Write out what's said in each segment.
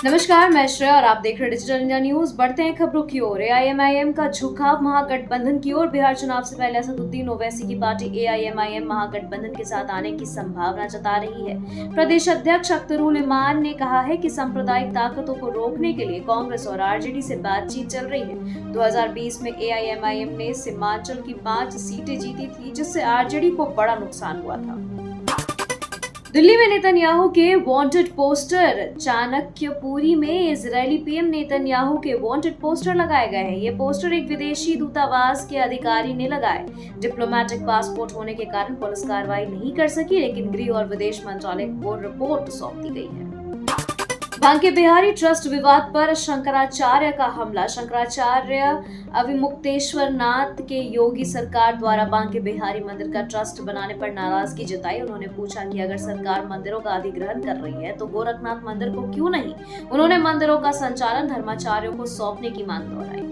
नमस्कार, मैं श्रेया और आप देख रहे हैं डिजिटल इंडिया न्यूज। बढ़ते हैं खबरों की ओर। एआईएमआईएम का झुकाव महागठबंधन की ओर। बिहार चुनाव से पहले असदुद्दीन ओवैसी की पार्टी एआईएमआईएम महागठबंधन के साथ आने की संभावना जता रही है। प्रदेश अध्यक्ष अख्तरुल इमान ने कहा है कि सांप्रदायिक ताकतों को रोकने के लिए कांग्रेस और आरजेडी से बातचीत चल रही है। 2020 में एआईएमआईएम ने सीमांचल की 5 सीटें जीती थी, जिससे आरजेडी को बड़ा नुकसान हुआ था। दिल्ली में नेतन्याहू के वांटेड पोस्टर। चाणक्यपुरी में इजरायली पीएम नेतन्याहू के वांटेड पोस्टर लगाए गए हैं। ये पोस्टर एक विदेशी दूतावास के अधिकारी ने लगाए। डिप्लोमेटिक पासपोर्ट होने के कारण पुलिस कार्रवाई नहीं कर सकी, लेकिन गृह और विदेश मंत्रालय को रिपोर्ट सौंप दी गई है। बांके बिहारी ट्रस्ट विवाद पर शंकराचार्य का हमला। शंकराचार्य अविमुक्तेश्वर नाथ के योगी सरकार द्वारा बांके बिहारी मंदिर का ट्रस्ट बनाने पर नाराजगी जताई। उन्होंने पूछा कि अगर सरकार मंदिरों का अधिग्रहण कर रही है तो गोरखनाथ मंदिर को क्यों नहीं। उन्होंने मंदिरों का संचालन धर्माचार्यों को सौंपने की मांग दोहराई।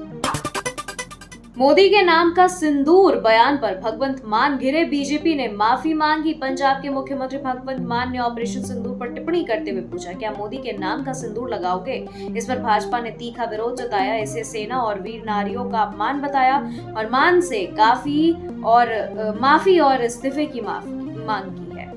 मोदी के नाम का सिंदूर बयान पर भगवंत मान घिरे। बीजेपी ने माफी मांगी। पंजाब के मुख्यमंत्री भगवंत मान ने ऑपरेशन सिंदूर पर टिप्पणी करते हुए पूछा, क्या मोदी के नाम का सिंदूर लगाओगे? इस पर भाजपा ने तीखा विरोध जताया। इसे सेना और वीर नारियों का अपमान बताया और मान से माफी और इस्तीफे की मांग की है।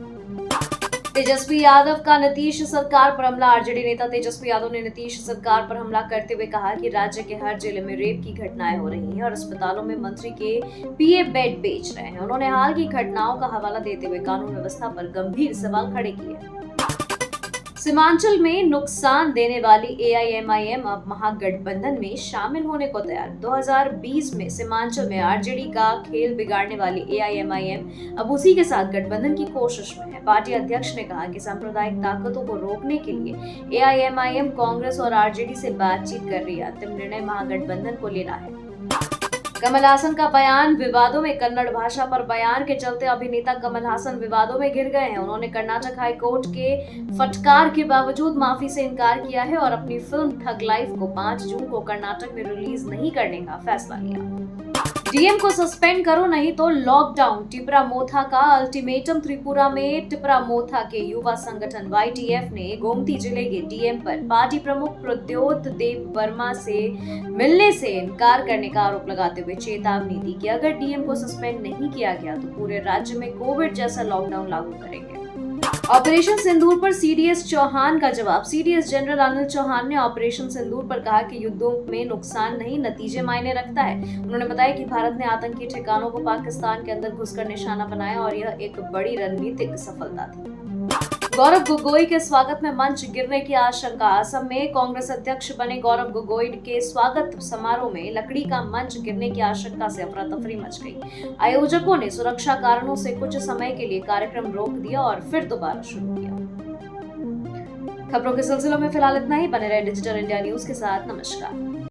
तेजस्वी यादव का नीतीश सरकार पर हमला। आरजेडी नेता तेजस्वी यादव ने नीतीश सरकार पर हमला करते हुए कहा कि राज्य के हर जिले में रेप की घटनाएं हो रही हैं और अस्पतालों में मंत्री के पीए बेड बेच रहे हैं। उन्होंने हाल की घटनाओं का हवाला देते हुए कानून व्यवस्था पर गंभीर सवाल खड़े किए। सीमांचल में नुकसान देने वाली एआईएमआईएम अब महागठबंधन में शामिल होने को तैयार। 2020 में सीमांचल में आरजेडी का खेल बिगाड़ने वाली एआईएमआईएम अब उसी के साथ गठबंधन की कोशिश में है। पार्टी अध्यक्ष ने कहा कि सांप्रदायिक ताकतों को रोकने के लिए एआईएमआईएम कांग्रेस और आरजेडी से बातचीत कर रही है। अंतिम निर्णय महागठबंधन को लेना है। कमल हासन का बयान विवादों में। कन्नड़ भाषा पर बयान के चलते अभिनेता कमल हासन विवादों में घिर गए हैं। उन्होंने कर्नाटक हाई कोर्ट के फटकार के बावजूद माफी से इनकार किया है और अपनी फिल्म ठग लाइफ को 5 जून को कर्नाटक में रिलीज नहीं करने का फैसला लिया। डीएम को सस्पेंड करो नहीं तो लॉकडाउन। टिपरा मोथा का अल्टीमेटम। त्रिपुरा में टिपरा मोथा के युवा संगठन वाईटीएफ ने गोमती जिले के डीएम पर पार्टी प्रमुख प्रद्योत देव वर्मा से मिलने से इनकार करने का आरोप लगाते हुए चेतावनी दी कि अगर डीएम को सस्पेंड नहीं किया गया तो पूरे राज्य में कोविड जैसा लॉकडाउन लागू करेंगे। ऑपरेशन सिंदूर पर सीडीएस चौहान का जवाब। सीडीएस जनरल अनिल चौहान ने ऑपरेशन सिंदूर पर कहा कि युद्धों में नुकसान नहीं, नतीजे मायने रखता है। उन्होंने बताया कि भारत ने आतंकी ठिकानों को पाकिस्तान के अंदर घुसकर निशाना बनाया और यह एक बड़ी रणनीतिक सफलता थी। गौरव गोगोई के स्वागत में मंच गिरने की आशंका। असम में कांग्रेस अध्यक्ष बने गौरव गोगोई के स्वागत समारोह में लकड़ी का मंच गिरने की आशंका से अफरा तफरी मच गई। आयोजकों ने सुरक्षा कारणों से कुछ समय के लिए कार्यक्रम रोक दिया और फिर दोबारा शुरू किया। खबरों के सिलसिले में फिलहाल इतना ही। बने रहे डिजिटल इंडिया न्यूज के साथ। नमस्कार।